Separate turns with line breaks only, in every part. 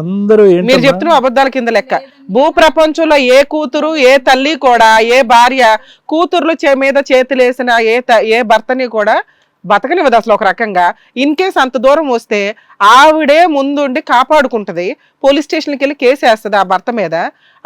అందరూ
మీరు చెప్తున్న అబద్ధాల కింద లెక్క. భూ ప్రపంచంలో ఏ కూతురు ఏ తల్లి కూడా ఏ భార్య కూతుర్లు మీద చేతులేసిన ఏ భర్తని కూడా బతకనివ్వదు అసలు. ఒక రకంగా ఇన్ కేసు అంత దూరం వస్తే ఆవిడే ముందుండి కాపాడుకుంటది, పోలీస్ స్టేషన్కి వెళ్ళి కేసు వేస్తుంది ఆ భర్త మీద.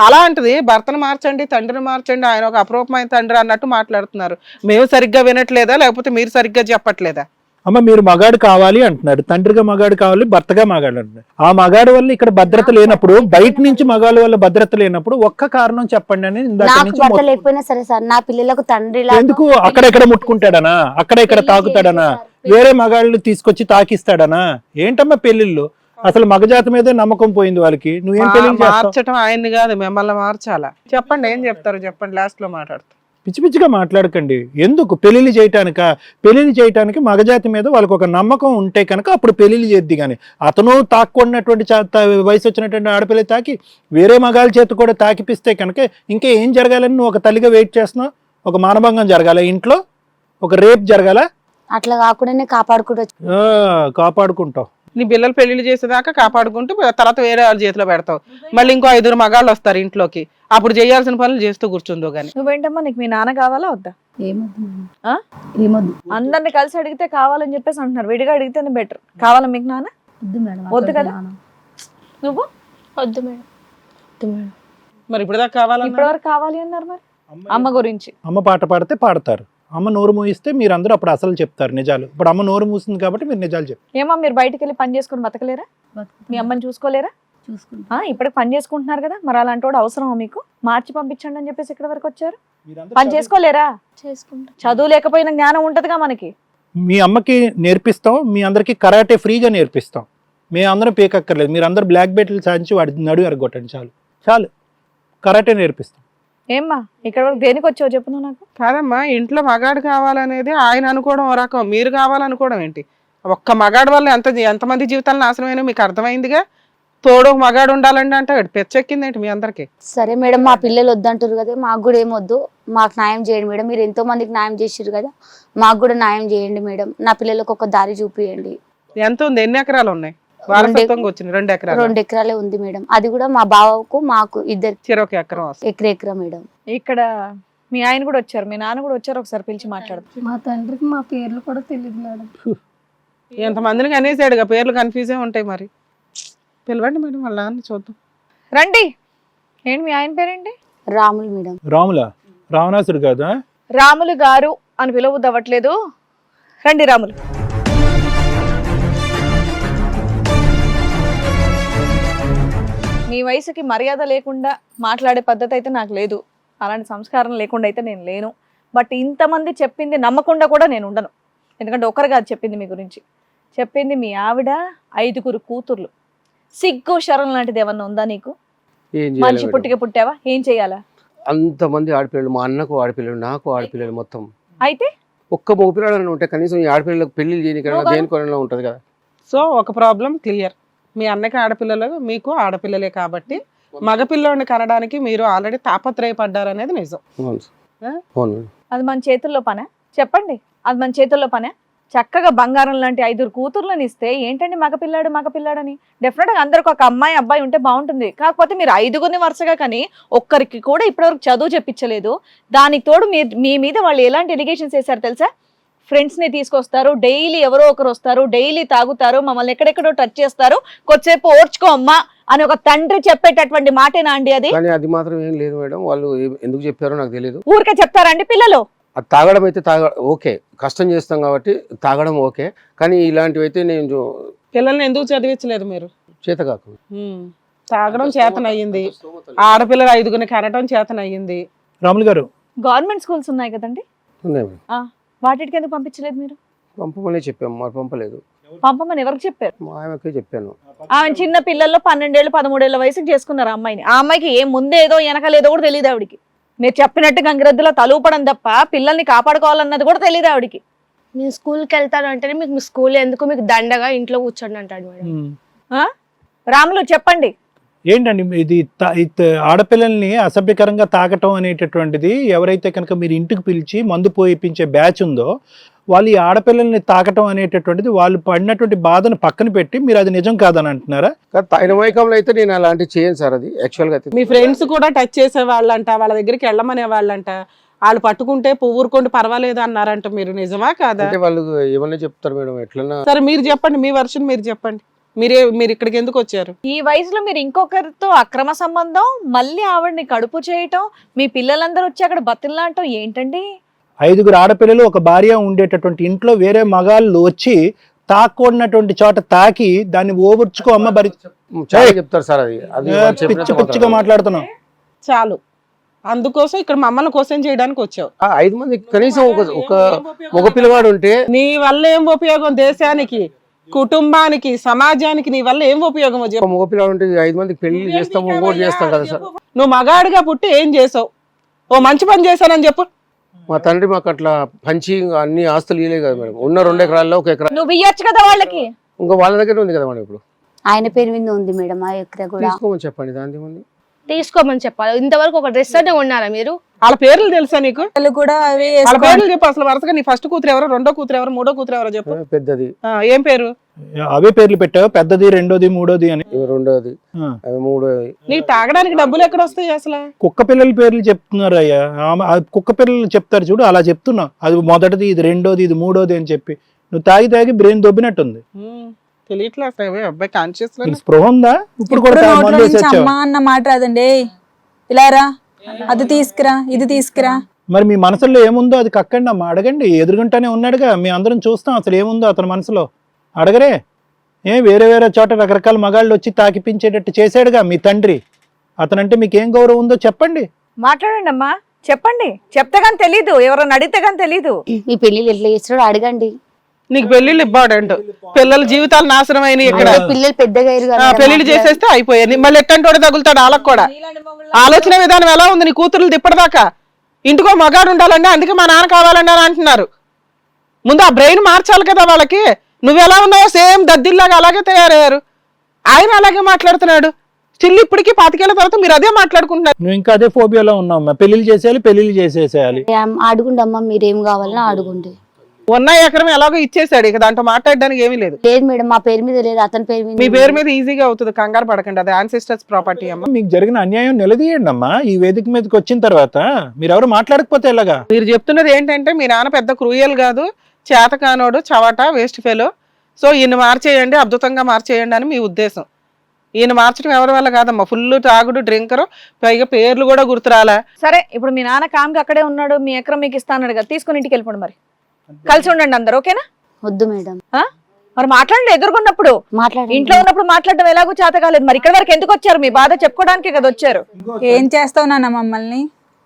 అలాంటిది భర్తను మార్చండి తండ్రిని మార్చండి, ఆయన ఒక అపరూపమైన తండ్రి అన్నట్టు మాట్లాడుతున్నారు. మేము సరిగ్గా వినట్లేదా లేకపోతే మీరు సరిగ్గా చెప్పట్లేదా?
అమ్మ మీరు మగాడు కావాలి అంటున్నారు, తండ్రిగా మగాడు కావాలి, భర్తగా మగాడు అంటున్నారు. ఆ మగాడు వల్ల ఇక్కడ భద్రత లేనప్పుడు, బయట నుంచి మగాళ్ళ వల్ల భద్రత లేనప్పుడు ఒక్క కారణం చెప్పండి అని
నాకు భర్త లేకపోయినా సరే సార్, నా పిల్లలకు తండ్రి
ఎందుకు అక్కడెక్కడ ముట్టుకుంటాడనా, అక్కడ ఇక్కడ తాకుతాడనా, వేరే మగాళ్ళు తీసుకొచ్చి తాకిస్తాడనా? ఏంటమ్మా పెళ్లిళ్ళు? అసలు మగజాతి మీదే నమ్మకం పోయింది వాళ్ళకి. నువ్వేం పెళ్లి
మార్చడం ఆయన్ని కాదు మిమ్మల్ని మార్చాలా? చెప్పండి, ఏం చెప్తారు చెప్పండి, లాస్ట్ లో మాట్లాడతారు.
పిచ్చి పిచ్చిగా మాట్లాడకండి. ఎందుకు పెళ్లిళ్ళు చేయటానిక? పెళ్లిళ్ళు చేయటానికి మగజాతి మీద వాళ్ళకి ఒక నమ్మకం ఉంటే కనుక అప్పుడు పెళ్లిళ్ళు చేద్ది. కానీ అతను తాక్కున్నటువంటి వయసు వచ్చినటువంటి ఆడపిల్ల తాకి వేరే మగాళ్ళ చేతి కూడా తాకిపిస్తే కనుక ఇంకా ఏం జరగాలని నువ్వు ఒక తల్లిగా వెయిట్ చేస్తున్నావు? ఒక మానభంగం జరగాల ఇంట్లో, ఒక రేప్ జరగాల?
అట్లా కాకుండా
కాపాడుకుంటావు.
నీ పిల్లలు పెళ్లిళ్ళు చేసేదాకా కాపాడుకుంటూ తర్వాత వేరే వాళ్ళ చేతిలో పెడతావు. మళ్ళీ ఇంకో 5 మగాళ్ళు వస్తారు ఇంట్లోకి, అప్పుడు చేయాల్సిన పనులు చేస్తూ కూర్చుందో గానీ.
నువ్వేంటమ్మా, నీకు మీ నాన్న కావాలా వద్దా?
ఏమొద్దు,
అందరిని కలిసి అడిగితే కావాలని చెప్పేసి అంటున్నారు, విడిగా అడిగితేనే బెటర్. కావాలా మీకు నాన్న? వద్దు కదా. నువ్వు
వద్దు మేడం, వద్దు మేడం.
మరి ఇప్పుడు దాకా కావాలన్నా?
ఇప్పటివరకు కావాలి అన్నారు. మరి అమ్మ గురించి
అమ్మ పాట పాడితే పాడతారు, అమ్మ నోరు మూయిస్తే మీరు అందరూ అప్పుడు అసలు చెప్తారు నిజాలు. ఇప్పుడు అమ్మ నోరు మూసింది కాబట్టి మీరు నిజాలు చెప్తారు.
ఏమో మీరు బయటకు వెళ్ళి పని చేసుకుని బతకలేరా? మీ అమ్మని చూసుకోలేరా? ఇప్పటికి పని చేసుకుంటున్నారు కదా, మరి అలాంటి వాడు అవసరమా మీకు? మార్చి పంపించండి అని చెప్పేసి ఇక్కడ వరకు వచ్చారు. పని చేసుకోలేరా?
చేసుకుంటా.
చదువు లేకపోయినా జ్ఞానం ఉంటదిగా మనకి.
మీ అమ్మకి నేర్పిస్తాం, మీ అందరికి కరాటే ఫ్రీగా నేర్పిస్తాం. మీ అందరం పేకక్కర్లేదు, మీరు అందరు బ్లాక్ బెల్ట్లు సాధించి వాడి నడు ఎరగొట్టండి, చాలు చాలు. కరాటే నేర్పిస్తాం.
ఏమ్మా ఇక్కడ వరకు దేనికి వచ్చావు చెప్పు నువ్వు నాకు.
కాదమ్మా, ఇంట్లో మగాడు కావాలనేది ఆయన అనుకోవడం ఓ రకం, మీరు కావాలనుకోవడం ఏంటి? ఒక్క మగాడు వల్ల ఎంతమంది జీవితాలు నాశనమైనా మీకు అర్థమైందిగా. తోడు మగాడు ఉండాలండి అంటే పెచ్చెక్కింది ఏంటి మీ అందరికి?
సరే మేడం, మా పిల్లలు వద్దంటారు కదా, మాకు కూడా ఏమొద్దు, మాకు న్యాయం చేయండి మేడం. మీరు ఎంతో మందికి న్యాయం చేసారు కదా, మాకు కూడా న్యాయం చేయండి మేడం. నా పిల్లలకు ఒక దారి చూపియండి.
ఎంత ఉంది? ఎన్ని ఎకరాలు ఉన్నాయి? వారసత్వంగా వచ్చింది 2 ఎకరాలు.
2 ఎకరాలే ఉంది మేడం. అది కూడా మా బావకు మాకు ఇద్దరికి
చెరొక ఎకరం వస్తుంది.
ఎకరా మేడం.
ఇక్కడ మీ ఆయన కూడా వచ్చారు, మీ నాన్న కూడా వచ్చారు, ఒకసారి పిలిచి మాట్లాడదు.
మా తండ్రికి మా పేర్లు కూడా తెలియదు మేడం.
ఎంతమందిని అనేసాడుగా, పేర్లు కన్ఫ్యూజే ఉంటాయి. మరి పిలవండి మేడం, వాళ్ళ నాన్న చూద్దాం.
రండి. ఏంటి మీ ఆయన పేరేంటి?
రాములు మేడం.
రాములా? రావణాసుడు కాదా?
రాములు గారు అని పిలవద్దు అవ్వట్లేదు. రండి రాములు. మీ వయసుకి మర్యాద లేకుండా మాట్లాడే పద్ధతి అయితే నాకు లేదు, అలాంటి సంస్కారం లేకుండా అయితే నేను లేను. బట్ ఇంతమంది చెప్పింది నమ్మకుండా కూడా నేను ఉండను. ఎందుకంటే ఒకరు కాదు చెప్పింది మీ గురించి, చెప్పింది మీ ఆవిడ 5 కూతుర్లు. సిగ్గు శరం లాంటిది ఏమన్నా ఉందా నీకు? మనిషి పుట్టికే పుట్టావా? ఏం చెయ్యాలా?
అంతమంది ఆడపిల్లలు, మా అన్నకు ఆడపిల్లలు, నాకు ఆడపిల్లలు, మొత్తం అయితే ఒక్క మగపిల్లలు ఉంటే కనీసం ఈ ఆడపిల్లలకు పెళ్లి చేయడానికి దేనికొనలో ఉంటది కదా.
సో ఒక ప్రాబ్లం క్లియర్, మీ అన్నకి ఆడపిల్లలు మీకు ఆడపిల్లలే కాబట్టి మగపిల్లోని కనడానికి మీరు ఆల్రెడీ తాపత్రయపడ్డారు అనేది నిజం.
అది మన చేతుల్లో పనే? చెప్పండి, అది మన చేతుల్లో పనే? చక్కగా బంగారం లాంటి 5 కూతుర్లను ఇస్తే ఏంటండి మగపిల్లాడని? డెఫినెట్ గా అందరికి ఒక అమ్మాయి అబ్బాయి ఉంటే బాగుంటుంది. కాకపోతే మీరు 5 వరుసగా కానీ ఒక్కరికి కూడా ఇప్పటివరకు చదువు చెప్పించలేదు. దానికి తోడు మీ మీద వాళ్ళు ఎలాంటి ఎలిగేషన్స్ వేశారు తెలుసా? ఫ్రెండ్స్ ని తీసుకొస్తారు, డైలీ ఎవరో ఒకరు వస్తారు, డైలీ తాగుతారు, మమ్మల్ని ఎక్కడెక్కడో టచ్ చేస్తారు, కొద్దిసేపు ఓర్చుకో అమ్మా అని ఒక తండ్రి చెప్పేటటువంటి మాటేనా అండి అది?
అది మాత్రం ఏం లేదు మేడం, వాళ్ళు ఎందుకు చెప్పారో నాకు తెలియదు.
ఊరికే చెప్తారండి పిల్లలు?
అది తాగడం అయితే ఓకే, కష్టం చేస్తాం కాబట్టి తాగడం ఓకే, కానీ ఇలాంటివి అయితే నేను
పిల్లల్ని ఎందుకు చదివించలేదు మీరు?
చేత కాకు
తాగడం చేతనయ్యింది, ఆడపిల్లలు 5 కనటం చేతనయ్యింది.
రాములు గారు,
గవర్నమెంట్ స్కూల్స్ ఉన్నాయి కదండి, వాటికి ఎందుకు పంపించలేదు మీరు?
పంపమనే చెప్పాము, మరి పంపలేదు.
పంపమని ఎవరికి చెప్పారు?
మా ఆయనకే చెప్పాను.
ఆమె చిన్న పిల్లల్లో 12 ఏళ్ళు 13 ఏళ్ళ వయసుకి చేసుకున్నారు అమ్మాయిని. ఆ అమ్మాయికి ఏం ముందేదో వెనకలేదో కూడా తెలియదు ఆవిడికి. మీరు చెప్పినట్టు గంగిరెద్దులో తలూపడం తప్ప పిల్లల్ని కాపాడుకోవాలన్నది కూడా తెలియదు ఆవిడికి.
నేను స్కూల్కి వెళ్తాను అంటే మీకు స్కూల్ ఎందుకు, మీకు దండగా ఇంట్లో కూర్చోండి అంటాడు మేడం.
రాములు చెప్పండి,
ఏంటండి ఇది? ఆడపిల్లల్ని అసభ్యకరంగా తాకటం అనేటటువంటిది ఎవరైతే కనుక మీరు ఇంటికి పిలిచి మందు పోయిపించే బ్యాచ్ ఉందో వాళ్ళు ఈ ఆడపిల్లల్ని తాకటం అనేటటువంటిది వాళ్ళు పడినటువంటి బాధను పక్కన పెట్టి మీరు అది నిజం కాదని అంటున్నారా?
ఆయన వైకంలో అయితే నేను అలాంటివి చేయను సార్. అది యాక్చువల్గా అయితే
మీ ఫ్రెండ్స్ కూడా టచ్ చేసే వాళ్ళంట, వాళ్ళ దగ్గరికి వెళ్ళమనే వాళ్ళంట, వాళ్ళు పట్టుకుంటే ఊరుకోండి పర్వాలేదు అన్నారంట. మీరు నిజమా కాదా?
అంటే వాళ్ళు ఏమన్నా చెప్తారు మేడం, ఎట్లన్నా.
సరే మీరు చెప్పండి, మీ వర్షన్ మీరు చెప్పండి. మీరు ఇక్కడికి ఎందుకు వచ్చారు?
ఈ వయసులో మీరు ఇంకొకరితో అక్రమ సంబంధం, మళ్ళీ ఆవిడని కడుపు చేయటం, మీ పిల్లలందరూ వచ్చి అక్కడ బతిల్లాంటం ఏంటండి?
5 ఆడపిల్లలు ఒక భార్య ఉండేటటువంటి ఇంట్లో వేరే మగాళ్ళు వచ్చి తాకూడనటువంటి చోట తాకి దాన్ని ఓవర్చుకో అమ్మ భరి
చాలా చెప్తారు సార్. అది
పిచ్చి పిచ్చిగా మాట్లాడుతున్నాం.
చాలు, అందుకోసం ఇక్కడ మమ్మల్ని క్వశ్చన్ చేయడానికి వచ్చావు.
5 మంది కనీసం ఒక మగ పిల్లవాడు ఉంటే
నీ వల్ల ఏం ఉపయోగం? దేశానికి, కుటుంబానికి, సమాజానికి నీ వల్ల ఏం ఉపయోగం?
ఒక మగ పిల్లవాడు ఉంటే 5 మందికి పెళ్లి చేస్తాము, ఇంకోటి చేస్తాం కదా సార్.
నువ్వు మగాడిగా పుట్టి ఏం చేసావు? ఓ మంచి పని చేశానని చెప్పు.
మా తండ్రి మాకు అట్లా పంచి అన్ని ఆస్తులు ఇవ్వలేదు కదా మేడం. ఉన్న 2 ఎకరాల్లో 1 ఎకరా
నువ్వు ఇయ్యొచ్చు కదా వాళ్ళకి.
ఇంకా వాళ్ళ దగ్గర ఉంది కదా మేడం. ఇప్పుడు
ఆయన పేరు మీద ఉంది మేడం ఆ ఎకరా కూడా.
తీసుకోమని చెప్పండి, దాని ముందు
తీసుకోమని చెప్పాలి. ఇంతవరకు ఒక డ్రెస్ అనే ఉన్నారా మీరు?
వాళ్ళ పేర్లు తెలుసా నీకు?
కూడా
వాళ్ళ పేర్లు చెప్పు అసలు వరుసగా. నీ ఫస్ట్ కూతురు ఎవరో, రెండో కూతురు ఎవరో, మూడో కూతురు ఎవరో చెప్పు.
పెద్దది
ఏం పేరు?
అవే పేర్లు పెట్టావు, పెద్దది, రెండోది, మూడోది అని.
రెండోది, మూడోది.
నీకు తాగడానికి డబ్బులు ఎక్కడ వస్తాయి అసలు?
కుక్క పిల్లల పేర్లు చెప్తున్నారు అయ్యా. కుక్క పిల్లలు చెప్తారు చూడు, అలా చెప్తున్నావు. అది మొదటిది, ఇది రెండోది, ఇది మూడోది అని చెప్పి నువ్వు తాగి బ్రెయిన్ దొబ్బినట్టుంది.
తెలియట్లే అబ్బాయి, కాన్షియస్
స్పృహ ఉందా? ఇప్పుడు కూడా మందు వేసి వచ్చావు.
అమ్మా అన్న మాట రాదండి. ఇలా రా, అది తీసుకురా, ఇది తీసుకురా.
మరి మీ మనసులో ఏముందో అది కక్కండి అమ్మా, అడగండి. ఎదురుగుంటానే ఉన్నాడుగా, మీ అందరం చూస్తాం అసలు ఏముందో అతని మనసులో. అడగరే? వేరే వేరే చోట రకరకాల మగాళ్ళు వచ్చి తాకిపించేటట్టు చేశాడుగా మీ తండ్రి. అతనంటే మీకు ఏం గౌరవం ఉందో చెప్పండి.
మాట్లాడండి అమ్మా, చెప్పండి. చెప్తే గాని తెలీదు, ఎవరైనా అడిగితే గాని తెలీదు.
మీ పెళ్లిళ్ళు ఎట్లా చేస్తాడో అడగండి.
నీకు పెళ్లిళ్ళు ఇంపార్టెంట్. పిల్లల జీవితాలు నాశనం అయినాయి ఇక్కడ.
పిల్లలు పెద్దగా అయ్యారు కదా,
పెళ్లిళ్ళు చేసేస్తే అయిపోయాయి. మళ్ళీ ఎట్టంటోడు తగులుతాడు వాళ్ళకి కూడా. ఆలోచన విధానం ఎలా ఉంది నీ కూతురు ఇప్పటిదాకా? ఇంటికో మగాడు ఉండాలండి, అందుకే మా నాన్న కావాలండి అని అంటున్నారు. ముందు ఆ బ్రెయిన్ మార్చాలి కదా వాళ్ళకి. నువ్వెలా ఉన్నావో సేమ్ దద్దిల్లాగా అలాగే తయారయ్యారు. ఆయన అలాగే మాట్లాడుతున్నాడు. స్టిల్ ఇప్పటికీ 25 ఏళ్ల తర్వాత మీరు అదే మాట్లాడుకుంటున్నారు.
నువ్వు ఇంకా అదే ఫోబియాలో ఉన్నావు. పెళ్లిళ్ళు చేసేయాలి, పెళ్లిళ్ళు చేసేసేయాలి.
అడుగుండి అమ్మ, మీరేం కావాలన్నా అడుగుండి.
ఉన్న ఎకరం ఎలాగో ఇచ్చేసాడు, ఇక దాంట్లో మాట్లాడడానికి ఏమీ లేదు.
లేదు మేడం, మా పేరు మీద లేదు, అతని పేరు మీద.
మీ పేరు మీద ఈజీగా అవుతుంది, కంగారు పడకండి. అది యాన్సిస్టర్స్ ప్రాపర్టీ అమ్మ.
మీకు జరిగిన అన్యాయం నిలదీయండి అమ్మా. ఈ వేదిక మీదకి వచ్చిన తర్వాత మీరు ఎవరు మాట్లాడకపోతే ఎలాగా?
మీరు చెప్తున్నది ఏంటంటే మీ నాన్న పెద్ద క్రూయల్ కాదు, చేతకానోడు, చవట, వేస్ట్ ఫెలో. సో ఈయన మార్చేయండి, అద్భుతంగా మార్చేయండి అని మీ ఉద్దేశం. ఈయన మార్చడం ఎవరి వల్ల కాదమ్మా. ఫుల్ తాగుడు, డ్రింకరు, పైగా పేర్లు కూడా గుర్తురాలా.
సరే, ఇప్పుడు మీ నాన్న కామ్కి అక్కడే ఉన్నాడు, మీ ఎకరం మీకు ఇస్తాను కదా, తీసుకుని ఇంటికి వెళ్ళిపోండి. మరి కలిసి ఉండండి అందరు, ఓకేనా?
వద్దు మేడం.
మరి మాట్లాడండి, ఎదుర్కొన్నప్పుడు. ఇంట్లో ఉన్నప్పుడు మాట్లాడడం ఎలాగో చేత కాలేదు. మరి ఇక్కడ వరకు ఎందుకు వచ్చారు? మీ బాధ చెప్పుకోవడానికే కదా వచ్చారు.
ఏం చేస్తావు నాన్న మమ్మల్ని?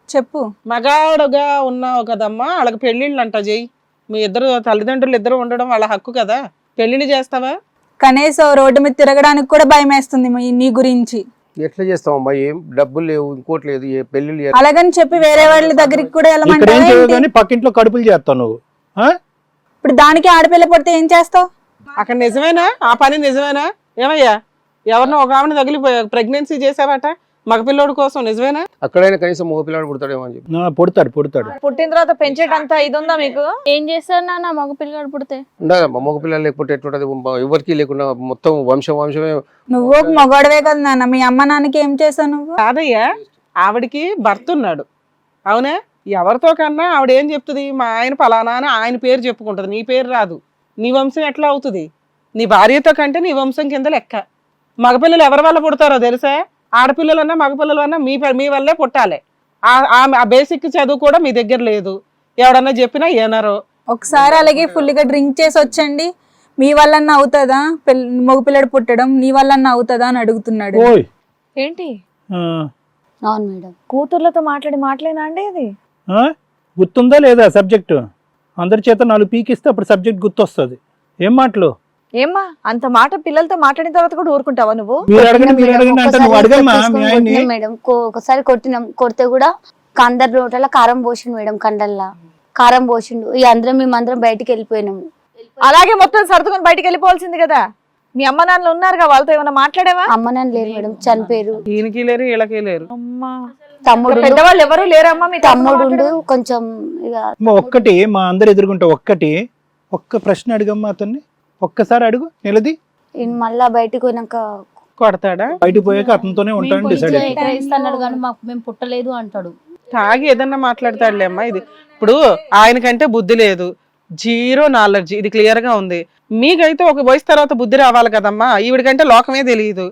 చెప్పు.
మగాడుగా ఉన్నావు కదమ్మా, వాళ్ళకి పెళ్లిళ్ళు అంట చెయ్యి. మీ ఇద్దరు తల్లిదండ్రులు ఇద్దరు ఉండడం వాళ్ళ హక్కు కదా. పెళ్లిళ్ళు చేస్తావా?
కనీసం రోడ్డు మీద తిరగడానికి కూడా భయం వేస్తుంది నీ గురించి.
ఎట్లా చేస్తామమ్మా? ఏం డబ్బులు లేవు, ఇంకోటి లేదు, ఏ పెళ్లి.
అలాగని చెప్పి వేరే వాళ్ళ దగ్గరికి కూడా
వెళ్ళమంటావు. పక్కింట్లో కడుపులు చేస్తావు నువ్వు.
ఇప్పుడు దానికి ఆడపిల్ల పడితే ఏం చేస్తావు?
అక్కడ నిజమేనా? ఆ పని నిజమేనా? ఏమయ్యా, ఎవరినో ఒక ఆమెను తగిలి ప్రెగ్నెన్సీ చేసావట మగపిల్లోడు కోసం, నిజమేనా?
అక్కడైనా కనీసం మగపిల్లాడు పుడతాడేమో అని చెప్పి.
పుడతాడు.
పుట్టిన తర్వాత పెంచేటంత ఇది ఉందా మీకు?
ఏం చేస్తారు నాన్న మగ పిల్లగాడు పుడితే?
ఉండదమ్మా, మగపిల్లలు లేకపోతే ఎట్లుంటది? ఎవరికి లేకుండా మొత్తం వంశమే.
నువ్వు ఒక మగవాడవే కదా నాన్న, మీ అమ్మ నాన్నకి ఏం చేసావు నువ్వు?
కాదయ్యా, ఆవిడికి భర్త ఉన్నాడు, అవునా? ఎవరితో కన్నా ఆవిడ ఏం చెప్తుంది? మా ఆయన పలానా అని ఆయన పేరు చెప్పుకుంటది, నీ పేరు రాదు. నీ వంశం ఎట్లా అవుతుంది? నీ భార్యతో కంటే నీ వంశం కింద లెక్క. మగపిల్లలు ఎవరి వల్ల పుడతారో తెలుసా? ఆడపిల్లలన్నా మగపిల్లలన్నా మీ వల్లే పుట్టాలి. ఆ బేసిక్ చదువు కూడా మీ దగ్గర లేదు. ఎవడన్నా చెప్పినా ఏనారో.
ఒకసారి అలాగే ఫుల్గా డ్రింక్ చేసి వచ్చండి, మీ వల్లన్నా అవుతుందా మగపిల్లడు పుట్టడం? నీ వల్లన్నా అవుతుందా అని అడుగుతున్నాడు.
ఏంటి?
అవును మేడం.
కూతుర్లతో మాట్లాడేనా అండి ఇది?
గుర్తుందా లేదా సబ్జెక్టు? అందరి చేత 4 పీకిస్తే అప్పుడు సబ్జెక్ట్ గుర్తొస్తుంది. ఏం మాటలు?
ఏమ్మా అంత మాట? పిల్లలతో మాట్లాడిన తర్వాత కూడా ఊరుకుంటావా నువ్వు?
మేడం ఒకసారి కొడితే కూడా అందరి నోటలా కారం పోసిండు మేడం, కండల్లా కారం పోసిండు. మేమందరం బయటికి వెళ్ళిపోయినాము.
అలాగే మొత్తం సర్దుకొని బయటికి వెళ్ళిపోవాల్సింది కదా. మీ అమ్మ నాన్నలు ఉన్నారుగా, వాళ్ళతో ఏమైనా మాట్లాడేవా?
అమ్మ నాన్న లేరు మేడం, చనిపోయారు.
ఈయనకి లేరు, వీళ్ళకి లేరు.
అమ్మా
తమ్ముడు
పెద్దవాళ్ళు ఎవరు లేరమ్మా మీ
తమ్ముడు కొంచెం ఇక
అమ్మ, ఒక్కటి మా అందరు ఎదుర్కొంటే ఒక్క ప్రశ్న అడుగమ్మా అతన్ని, ఒక్కసారి అడుగు నిలది.
ఈయన మళ్ళా బయటకు పోయినాక
కొడతాడా?
బయటకు పోయాక అతనితోనే ఉంటాను డిసైడ్
ఎక్కడిస్తాడు కానీ మాకు మేము పుట్టలేదు అంటాడు.
తాగి ఏదన్నా మాట్లాడతాడులే అమ్మా. ఇది ఇప్పుడు ఆయనకంటే బుద్ధి లేదు, జీరో నాలెడ్జ్, ఇది క్లియర్ గా ఉంది. మీకైతే ఒక వయసు తర్వాత బుద్ధి రావాలి కదమ్మా. ఈవిడికంటే లోకమే తెలియదు.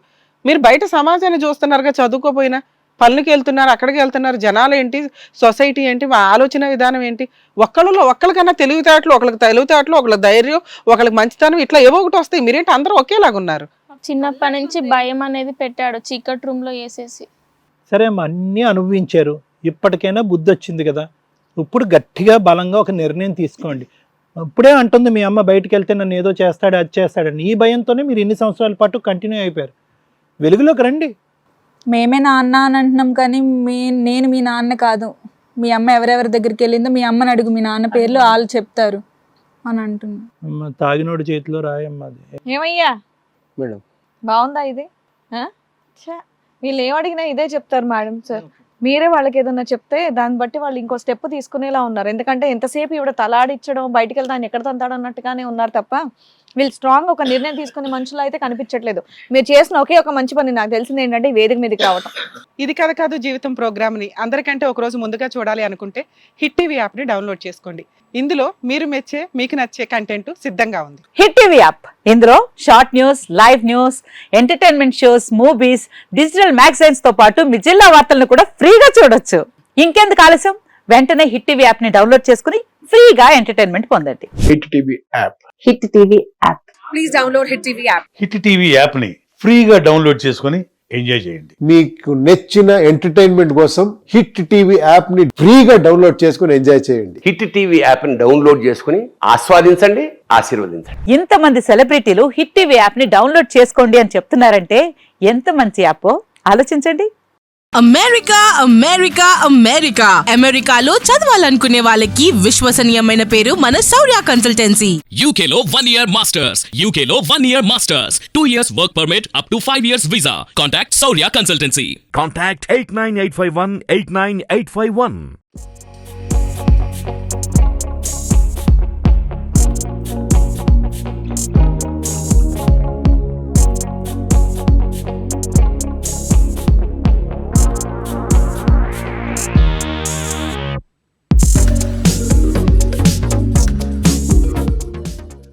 మీరు బయట సమాజాన్ని చూస్తున్నారుగా, చదువుకోపోయినా పనులకి వెళ్తున్నారు, అక్కడికి వెళ్తున్నారు. జనాలు ఏంటి, సొసైటీ ఏంటి, మా ఆలోచన విధానం ఏంటి, ఒక్కరికన్నా తెలివితేటలు, ఒకళ్ళకి ధైర్యం, ఒకళ్ళకి మంచితనం, ఇట్లా ఏవో ఒకటి వస్తాయి. మీరేంటి అందరూ ఒకేలాగా ఉన్నారు?
చిన్నప్పటి నుంచి భయం అనేది పెట్టాడు, చీకటి రూమ్ లో వేసేసి.
సరే అమ్మా, అన్నీ అనుభవించారు, ఇప్పటికైనా బుద్ధి వచ్చింది కదా, ఇప్పుడు గట్టిగా బలంగా ఒక నిర్ణయం తీసుకోండి. ఇప్పుడే అంటుంది మీ అమ్మ బయటికి వెళ్తే నన్ను ఏదో చేస్తాడు, అది చేస్తాడని. ఈ భయంతోనే మీరు ఇన్ని సంవత్సరాల పాటు కంటిన్యూ అయిపోయారు. వెలుగులోకి రండి.
మేమే నాన్న అని అంటున్నాం కానీ నేను మీ నాన్న కాదు. మీ అమ్మ ఎవరెవరి దగ్గరికి వెళ్ళిందో మీ అమ్మని అడుగు, మీ నాన్న పేర్లు వాళ్ళు చెప్తారు అని అంటున్నాం.
అమ్మ, తాగినోడి చేతిలో రాయమ్మ అది.
ఏమయ్యా
మేడం
బాగుందా ఇది? వీళ్ళు ఏమడిగినా ఇదే చెప్తారు మేడం సార్. మీరే వాళ్ళకి ఏదన్నా చెప్తే దాన్ని బట్టి వాళ్ళు ఇంకో స్టెప్ తీసుకునేలా ఉన్నారు. ఎందుకంటే ఎంతసేపు ఇవిడ తలాడిచ్చడం, బయటికి వెళ్తాను ఎక్కడ తంతాడు అన్నట్టుగానే ఉన్నారు తప్ప వీళ్ళు స్ట్రాంగ్ ఒక నిర్ణయం తీసుకునే మనుషులు అయితే కనిపించట్లేదు. మీరు చేసిన ఒకే ఒక మంచి పని నాకు తెలిసింది ఏంటంటే ఈ వేదిక మీదకి రావటం.
ఇది కథ కాదు జీవితం ప్రోగ్రామ్ ని అందరికంటే ఒక రోజు ముందుగా చూడాలి అనుకుంటే హిట్ టీవీ యాప్ ని డౌన్లోడ్ చేసుకోండి. ఇందులో మీరు మెచ్చే, మీకు నచ్చే కంటెంట్ సిద్ధంగా ఉంది.
హిట్ టీవీ యాప్, ఇందులో short news, live news, entertainment shows, movies, digital magazines తో పాటు మీ జిల్లా వార్తలను కూడా ఫ్రీగా చూడొచ్చు. ఇంకెందుకు ఆలస్యం, వెంటనే హిట్ టీవీ యాప్ ని డౌన్లోడ్ చేసుకుని ఫ్రీగా ఎంటర్టైన్మెంట్ పొందండి.
Hit TV app.
Hit TV app.
Please download hit TV app.
Hit TV app ని ఫ్రీగా డౌన్లోడ్ చేసుకొని ఎంజాయ్ చేయండి.
మీకు నచ్చిన ఎంటర్టైన్మెంట్ కోసం హిట్ టీవీ యాప్ ని ఫ్రీగా డౌన్లోడ్ చేసుకొని ఎంజాయ్ చేయండి.
హిట్ టీవీ యాప్ ని డౌన్లోడ్ చేసుకుని ఆస్వాదించండి, ఆశీర్వదించండి.
ఇంతమంది సెలబ్రిటీలు హిట్ టీవీ యాప్ ని డౌన్లోడ్ చేసుకోండి అని చెప్తున్నారంటే ఎంత మంచి యాప్ ఆలోచించండి.
అమెరికా అమెరికాలో చదవాలనుకునే వాళ్ళకి విశ్వసనీయమైన పేరు మన శౌర్య కన్సల్టెన్సీ.
యూకేలో 1 year మాస్టర్స్, యూకేలో 1 year masters, 2 years work permit up to 5 years visa. Contact Shaurya consultancy.
Contact 89851 89851.